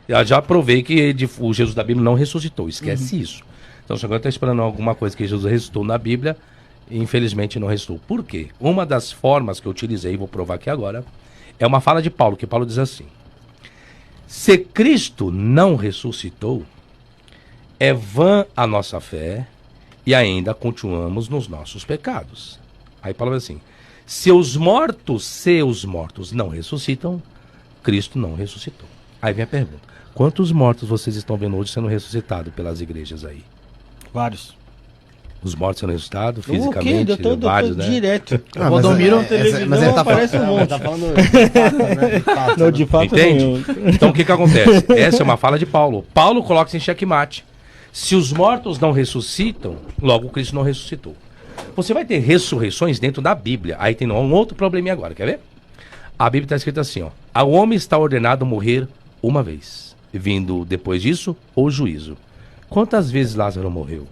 Eu já provei que o Jesus da Bíblia não ressuscitou. Esquece isso. Então, se agora está esperando alguma coisa que Jesus ressuscitou na Bíblia, infelizmente não ressuscitou. Por quê? Uma das formas que eu utilizei, vou provar aqui agora, é uma fala de Paulo, que Paulo diz assim: se Cristo não ressuscitou, é vã a nossa fé e ainda continuamos nos nossos pecados. Aí Paulo diz assim: se os mortos não ressuscitam, Cristo não ressuscitou. Aí vem a pergunta: quantos mortos vocês estão vendo hoje sendo ressuscitados pelas igrejas aí? Vários. Os mortos sendo ressuscitados O quê? fisicamente, Eu tô vários, né? direto. Ah, Quando eu mas miro é- na televisão, mas ele tá aparece um falando- monte. Tá falando de fato, né? De fato, Não, de fato Entende? nenhum. Então o que acontece? Essa é uma fala de Paulo. Paulo coloca isso em xeque-mate. Se os mortos não ressuscitam, logo Cristo não ressuscitou. Você vai ter ressurreições dentro da Bíblia. Aí tem um outro probleminha agora, quer ver? A Bíblia está escrita assim, ó: ao homem está ordenado morrer uma vez, vindo depois disso o juízo. Quantas vezes Lázaro morreu?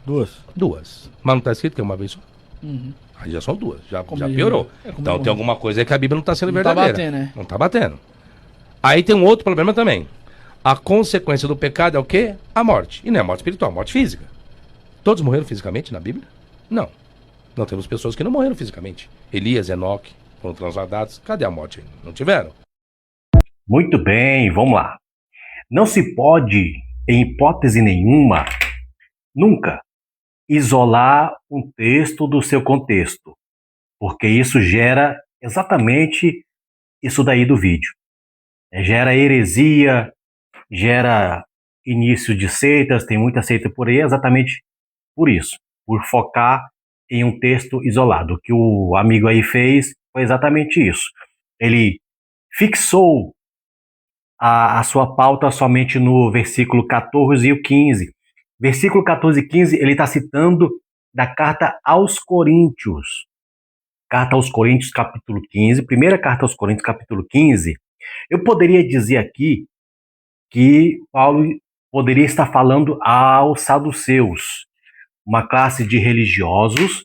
2. Duas. Mas não está escrito que é uma vez só? Uhum. Aí já são duas, já Como já ele- piorou. é como Então ele tem alguma coisa aí que a Bíblia não está sendo Não tá verdadeira. batendo, né? Não está batendo. Aí tem um outro problema também. A consequência do pecado é o quê? A morte. E não é a morte espiritual, a morte física. Todos morreram fisicamente na Bíblia? Não. Não temos pessoas que não morreram fisicamente. Elias, Enoque foram transladados. Cadê a morte? Não tiveram. Muito bem, vamos lá. Não se pode, em hipótese nenhuma, nunca, isolar um texto do seu contexto, porque isso gera exatamente isso daí do vídeo. Gera heresia, gera início de seitas, tem muita seita por aí, exatamente por isso, por focar em um texto isolado. O que o amigo aí fez foi exatamente isso. Ele fixou a sua pauta somente no versículo 14 e o 15. Versículo 14 e 15, ele está citando da carta aos Coríntios. Carta aos Coríntios, capítulo 15. Primeira carta aos Coríntios, capítulo 15. Eu poderia dizer aqui que Paulo poderia estar falando aos saduceus, uma classe de religiosos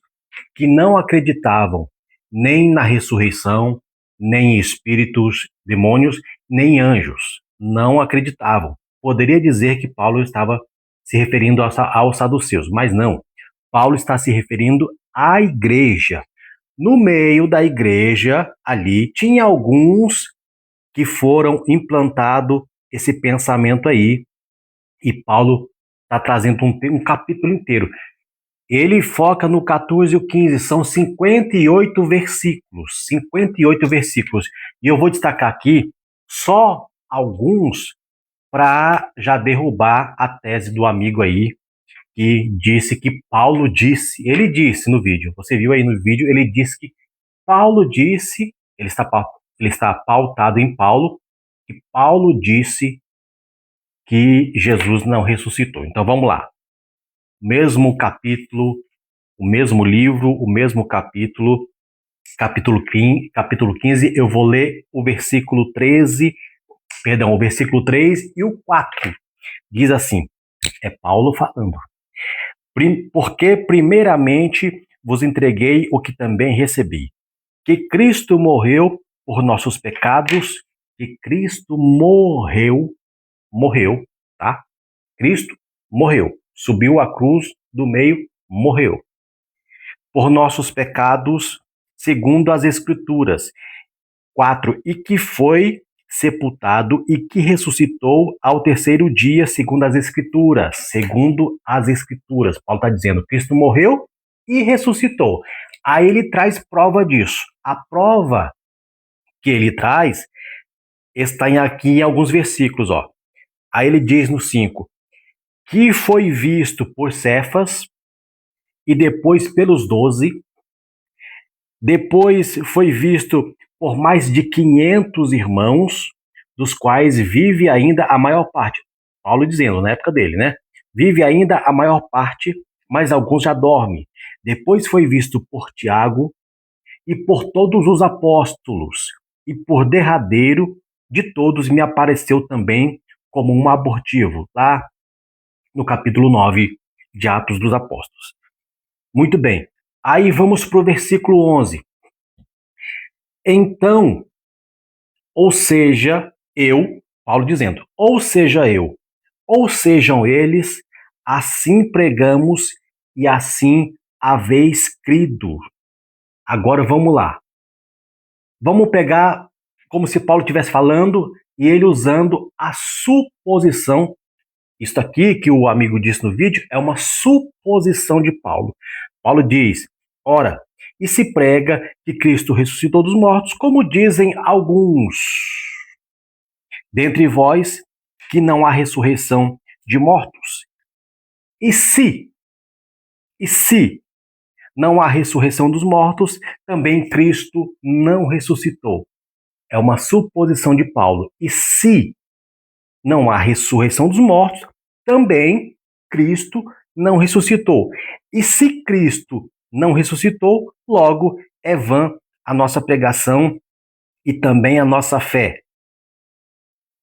que não acreditavam nem na ressurreição, nem em espíritos, demônios, nem anjos. Não acreditavam. Poderia dizer que Paulo estava se referindo aos saduceus, mas não. Paulo está se referindo à igreja. No meio da igreja, ali, tinha alguns que foram implantado esse pensamento aí, e Paulo está trazendo um capítulo inteiro. Ele foca no 14 e o 15, são 58 versículos, 58 versículos. E eu vou destacar aqui só alguns para já derrubar a tese do amigo aí, que disse que Paulo disse, ele disse no vídeo, você viu aí no vídeo, ele disse que Paulo disse, ele está pautado em Paulo, que Paulo disse que Jesus não ressuscitou. Então vamos lá. Mesmo capítulo, o mesmo livro, o mesmo capítulo, capítulo 15, eu vou ler o versículo 13, perdão, o versículo 3 e o 4. Diz assim, é Paulo falando. Porque primeiramente vos entreguei o que também recebi, que Cristo morreu por nossos pecados, que Cristo morreu, tá? Cristo morreu, subiu à cruz do meio, morreu. Por nossos pecados, segundo as Escrituras. 4. E que foi sepultado e que ressuscitou ao terceiro dia, segundo as Escrituras. Segundo as Escrituras. Paulo está dizendo, Cristo morreu e ressuscitou. Aí ele traz prova disso. A prova que ele traz está aqui em alguns versículos, ó. Aí ele diz no 5, que foi visto por Cefas e depois pelos 12, depois foi visto por mais de 500 irmãos, dos quais vive ainda a maior parte. Paulo dizendo, na época dele, né? Vive ainda a maior parte, mas alguns já dormem. Depois foi visto por Tiago e por todos os apóstolos, e por derradeiro de todos me apareceu também como um abortivo, lá no capítulo 9 de Atos dos Apóstolos. Muito bem, aí vamos para o versículo 11. Então, ou seja, eu, Paulo dizendo, ou seja eu, ou sejam eles, assim pregamos e assim haveis crido. Agora vamos lá. Vamos pegar como se Paulo estivesse falando e ele usando a suposição. Isso aqui que o amigo disse no vídeo é uma suposição de Paulo. Paulo diz, ora, e se prega que Cristo ressuscitou dos mortos, como dizem alguns dentre vós, que não há ressurreição de mortos. E se não há ressurreição dos mortos, também Cristo não ressuscitou. É uma suposição de Paulo. E se não há ressurreição dos mortos, também Cristo não ressuscitou. E se Cristo não ressuscitou, logo é vã a nossa pregação e também a nossa fé.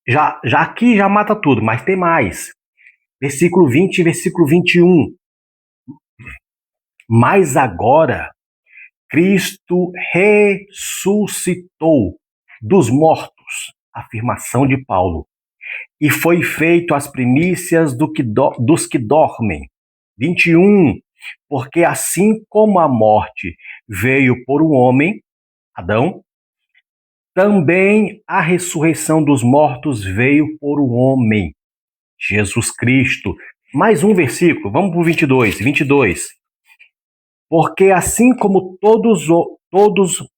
Já aqui já mata tudo, mas tem mais. Versículo 20 e versículo 21. Mas agora Cristo ressuscitou dos mortos, afirmação de Paulo, e foi feito as primícias dos que dormem. 21. Porque assim como a morte veio por um homem, Adão, também a ressurreição dos mortos veio por um homem, Jesus Cristo. Mais um versículo, vamos para o 22. Porque assim como todos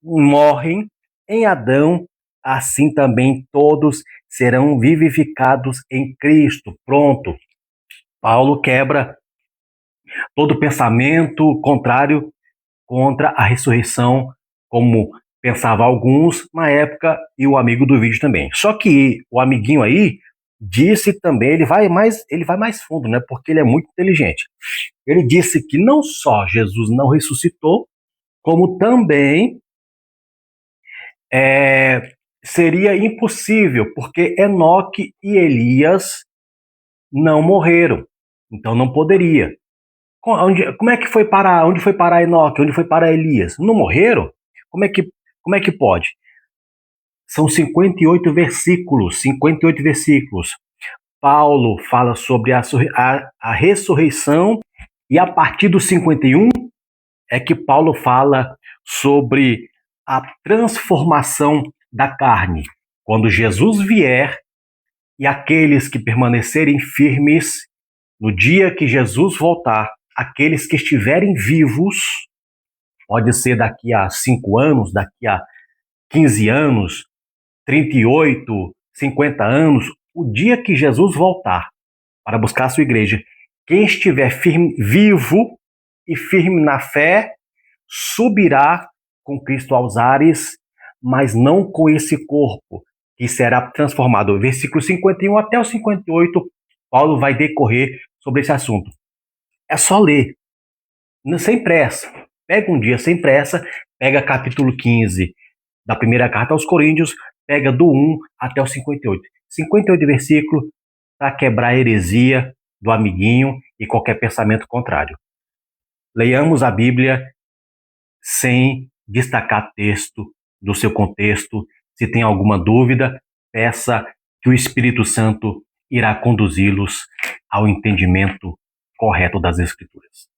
morrem em Adão, assim também todos serão vivificados em Cristo. Pronto. Paulo quebra todo pensamento contrário contra a ressurreição, como pensava alguns na época e o amigo do vídeo também. Só que o amiguinho aí disse também, ele vai mais fundo, né? Porque ele é muito inteligente. Ele disse que não só Jesus não ressuscitou, como também seria impossível, porque Enoque e Elias não morreram, então não poderia. Como é que foi parar? Onde foi parar Enoque? Onde foi parar Elias? Não morreram? Como é que pode? São 58 versículos. Paulo fala sobre a ressurreição e a partir do 51 é que Paulo fala sobre a transformação da carne. Quando Jesus vier e aqueles que permanecerem firmes, no dia que Jesus voltar, aqueles que estiverem vivos, pode ser daqui a 5 anos, daqui a 15 anos, 38, 50 anos, o dia que Jesus voltar para buscar a sua igreja, quem estiver firme, vivo e firme na fé, subirá com Cristo aos ares, mas não com esse corpo, que será transformado. Versículo 51 até o 58, Paulo vai decorrer sobre esse assunto. É só ler, sem pressa. Pega um dia sem pressa, pega capítulo 15 da primeira carta aos Coríntios, pega do 1 até o 58. 58 versículos para quebrar a heresia do amiguinho e qualquer pensamento contrário. Leiamos a Bíblia sem destacar texto do seu contexto. Se tem alguma dúvida, peça que o Espírito Santo irá conduzi-los ao entendimento correto das Escrituras.